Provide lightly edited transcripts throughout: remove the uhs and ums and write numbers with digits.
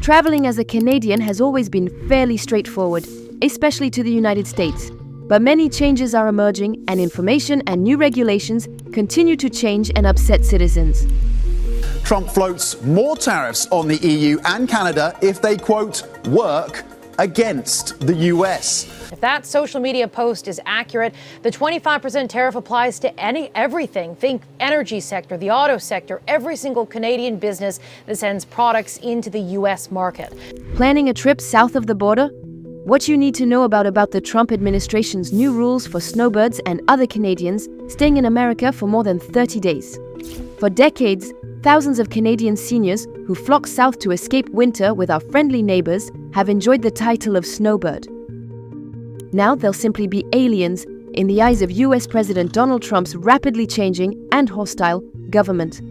Traveling as a Canadian has always been fairly straightforward, especially to the United States. But many changes are emerging, and information and new regulations continue to change and upset citizens. Trump floats more tariffs on the EU and Canada if they, quote, work against the US. If that social media post is accurate, the 25% tariff applies to everything. Think energy sector, the auto sector, every single Canadian business that sends products into the US market. Planning a trip south of the border? What you need to know about the Trump administration's new rules for snowbirds and other Canadians staying in America for more than 30 days. For decades, thousands of Canadian seniors who flock south to escape winter with our friendly neighbors have enjoyed the title of snowbird. Now they'll simply be aliens in the eyes of US President Donald Trump's rapidly changing and hostile government.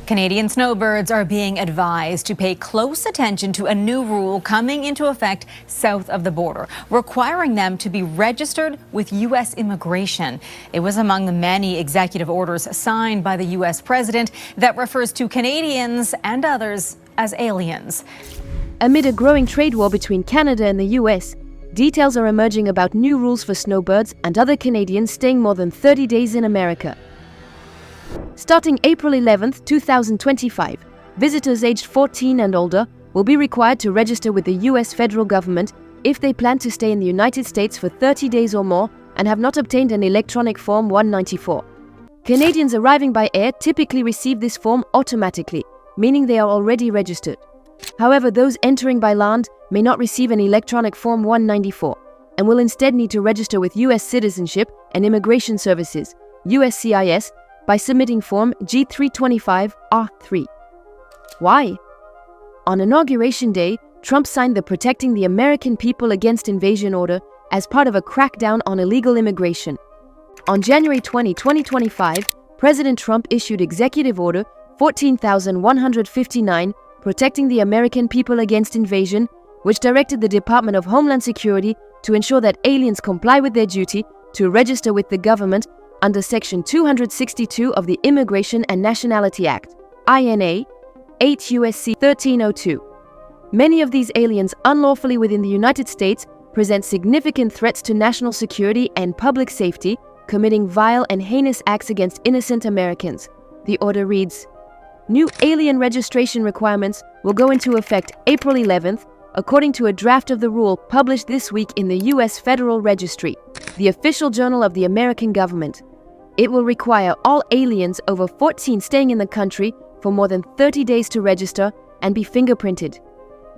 Canadian snowbirds are being advised to pay close attention to a new rule coming into effect south of the border, requiring them to be registered with U.S. immigration. It was among the many executive orders signed by the U.S. president that refers to Canadians and others as aliens. Amid a growing trade war between Canada and the U.S., details are emerging about new rules for snowbirds and other Canadians staying more than 30 days in America. Starting April 11, 2025, visitors aged 14 and older will be required to register with the U.S. federal government if they plan to stay in the United States for 30 days or more and have not obtained an electronic Form 194. Canadians arriving by air typically receive this form automatically, meaning they are already registered. However, those entering by land may not receive an electronic Form 194 and will instead need to register with U.S. Citizenship and Immigration Services, USCIS, by submitting Form G325R3. Why? On Inauguration Day, Trump signed the Protecting the American People Against Invasion order as part of a crackdown on illegal immigration. On January 20, 2025, President Trump issued Executive Order 14,159 Protecting the American People Against Invasion, which directed the Department of Homeland Security to ensure that aliens comply with their duty to register with the government under Section 262 of the Immigration and Nationality Act, INA, 8 U.S.C. 1302. Many of these aliens unlawfully within the United States present significant threats to national security and public safety, committing vile and heinous acts against innocent Americans. The order reads, new alien registration requirements will go into effect April 11th, according to a draft of the rule published this week in the U.S. Federal Registry, the official journal of the American government. It will require all aliens over 14 staying in the country for more than 30 days to register and be fingerprinted.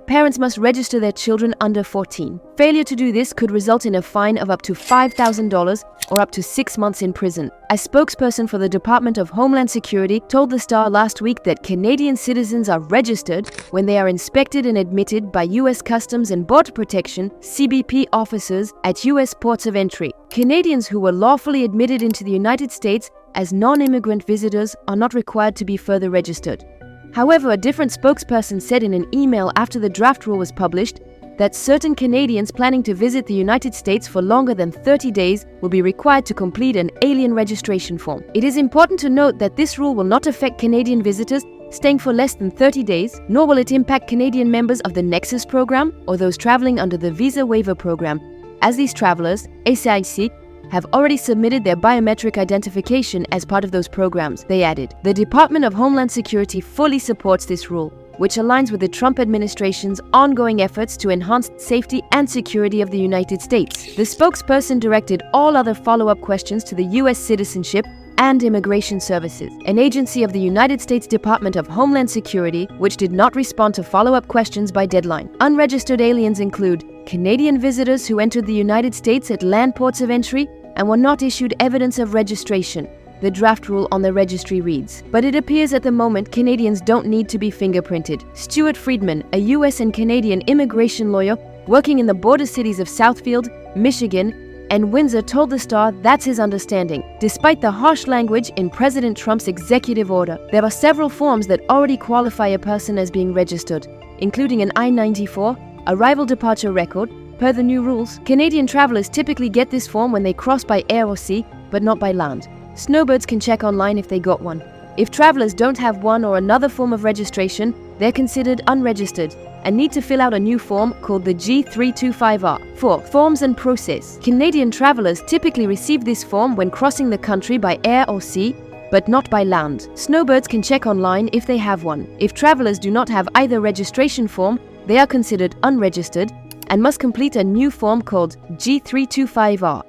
Parents must register their children under 14. Failure to do this could result in a fine of up to $5,000 or up to 6 months in prison. A spokesperson for the Department of Homeland Security told The Star last week that Canadian citizens are registered when they are inspected and admitted by U.S. Customs and Border Protection (CBP) officers at U.S. ports of entry. Canadians who were lawfully admitted into the United States as non-immigrant visitors are not required to be further registered. However, a different spokesperson said in an email after the draft rule was published that certain Canadians planning to visit the United States for longer than 30 days will be required to complete an alien registration form. It is important to note that this rule will not affect Canadian visitors staying for less than 30 days, nor will it impact Canadian members of the Nexus program or those traveling under the Visa Waiver program, as these travelers, SAIC, have already submitted their biometric identification as part of those programs, they added. The Department of Homeland Security fully supports this rule, which aligns with the Trump administration's ongoing efforts to enhance safety and security of the United States. The spokesperson directed all other follow-up questions to the U.S. Citizenship and Immigration Services, an agency of the United States Department of Homeland Security, which did not respond to follow-up questions by deadline. Unregistered aliens include Canadian visitors who entered the United States at land ports of entry and were not issued evidence of registration, the draft rule on the registry reads. But it appears at the moment Canadians don't need to be fingerprinted. Stuart Friedman, a U.S. and Canadian immigration lawyer working in the border cities of Southfield, Michigan, and Windsor, told The Star that's his understanding. Despite the harsh language in President Trump's executive order, there are several forms that already qualify a person as being registered, including an I-94, arrival departure record. Per the new rules, Canadian travelers typically get this form when they cross by air or sea, but not by land. Snowbirds can check online if they got one. If travelers don't have one or another form of registration, they're considered unregistered, and need to fill out a new form called the G325R. 4. Forms and process. Canadian travelers typically receive this form when crossing the country by air or sea, but not by land. Snowbirds can check online if they have one. If travelers do not have either registration form, they are considered unregistered and must complete a new form called G325R.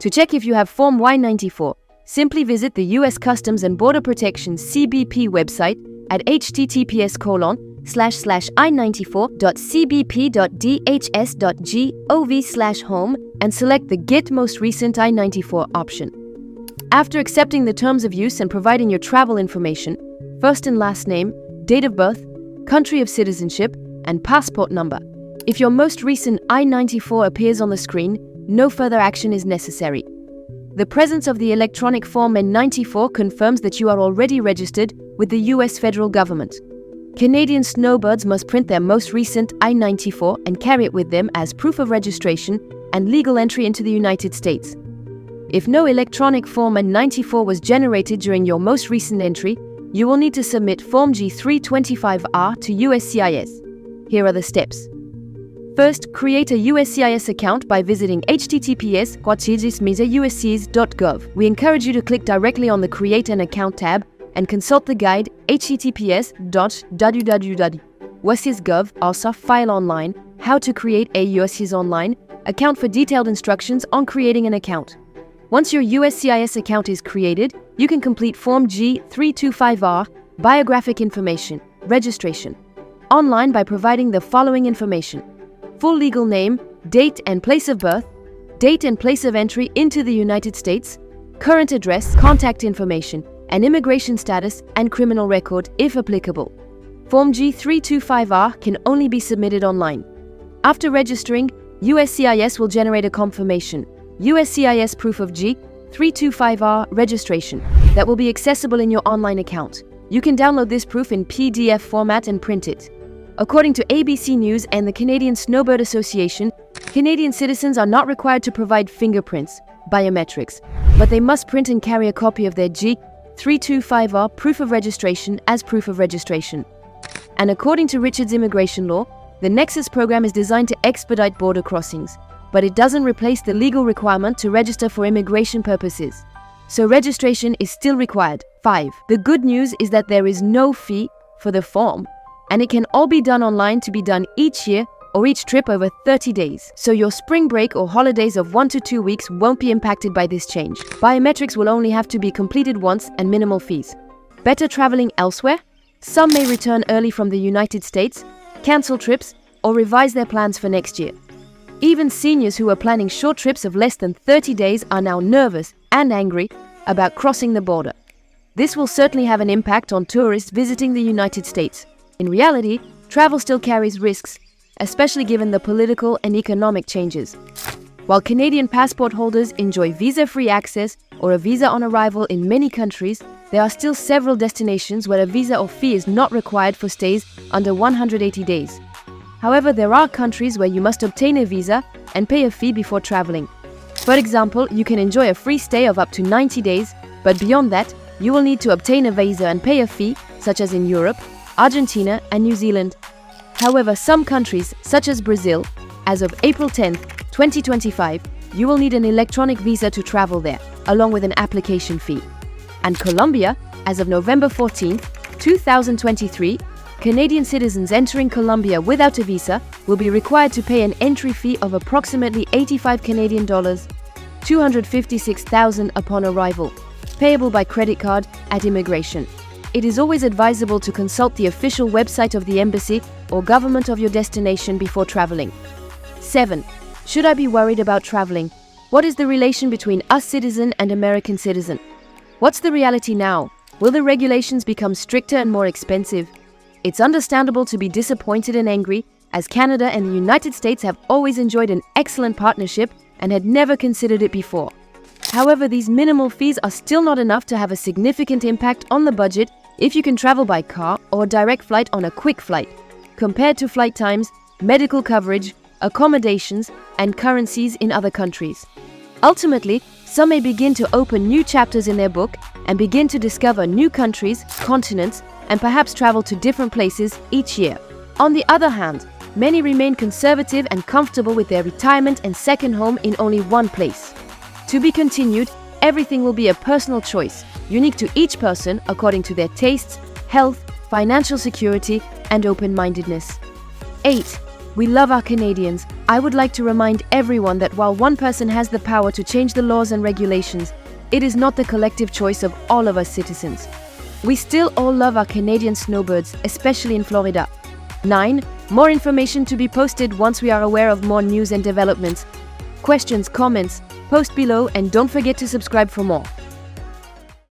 To check if you have Form Y94, simply visit the U.S. Customs and Border Protection CBP website at https://i94.cbp.dhs.gov/home and select the Get Most Recent I-94 option. After accepting the terms of use and providing your travel information, first and last name, date of birth, country of citizenship, and passport number, if your most recent I-94 appears on the screen, no further action is necessary. The presence of the electronic Form N94 confirms that you are already registered with the U.S. federal government. Canadian snowbirds must print their most recent I-94 and carry it with them as proof of registration and legal entry into the United States. If no electronic Form N94 was generated during your most recent entry, you will need to submit Form G325R to USCIS. Here are the steps. First, create a USCIS account by visiting https://uscis.gov. We encourage you to click directly on the Create an Account tab and consult the guide https://www.uscis.gov, also file online, how to create a USCIS online account for detailed instructions on creating an account. Once your USCIS account is created, you can complete Form G325R, biographic information, registration, online by providing the following information: full legal name, date and place of birth, date and place of entry into the United States, current address, contact information, and immigration status and criminal record if applicable. Form G325R can only be submitted online. After registering, USCIS will generate a confirmation, USCIS proof of G325R registration, that will be accessible in your online account. You can download this proof in PDF format and print it. According to ABC News and the Canadian Snowbird Association, Canadian citizens are not required to provide fingerprints, biometrics, but they must print and carry a copy of their G325R proof of registration as proof of registration. And according to Richard's immigration law, the Nexus program is designed to expedite border crossings, but it doesn't replace the legal requirement to register for immigration purposes. So registration is still required. 5. The good news is that there is no fee for the form, and it can all be done online to be done each year or each trip over 30 days. So your spring break or holidays of 1 to 2 weeks won't be impacted by this change. Biometrics will only have to be completed once and minimal fees. Better traveling elsewhere? Some may return early from the United States, cancel trips, or revise their plans for next year. Even seniors who are planning short trips of less than 30 days are now nervous and angry about crossing the border. This will certainly have an impact on tourists visiting the United States. In reality, travel still carries risks, especially given the political and economic changes. While Canadian passport holders enjoy visa-free access or a visa on arrival in many countries, there are still several destinations where a visa or fee is not required for stays under 180 days. However, there are countries where you must obtain a visa and pay a fee before traveling. For example, you can enjoy a free stay of up to 90 days, but beyond that, you will need to obtain a visa and pay a fee, such as in Europe, Argentina, and New Zealand. However, some countries, such as Brazil, as of April 10, 2025, you will need an electronic visa to travel there, along with an application fee. And Colombia, as of November 14, 2023, Canadian citizens entering Colombia without a visa will be required to pay an entry fee of approximately $85 Canadian, $256,000 upon arrival, payable by credit card at immigration. It is always advisable to consult the official website of the embassy or government of your destination before traveling. 7. Should I be worried about traveling? What is the relation between us citizen and American citizen? What's the reality now? Will the regulations become stricter and more expensive? It's understandable to be disappointed and angry, as Canada and the United States have always enjoyed an excellent partnership and had never considered it before. However, these minimal fees are still not enough to have a significant impact on the budget if you can travel by car or direct flight on a quick flight, compared to flight times, medical coverage, accommodations, and currencies in other countries. Ultimately, some may begin to open new chapters in their book and begin to discover new countries, continents, and perhaps travel to different places each year. On the other hand, many remain conservative and comfortable with their retirement and second home in only one place. To be continued, everything will be a personal choice, unique to each person according to their tastes, health, financial security, and open-mindedness. 8. We love our Canadians. I would like to remind everyone that while one person has the power to change the laws and regulations, it is not the collective choice of all of us citizens. We still all love our Canadian snowbirds, especially in Florida. 9. More information to be posted once we are aware of more news and developments. Questions, comments, post below, and don't forget to subscribe for more.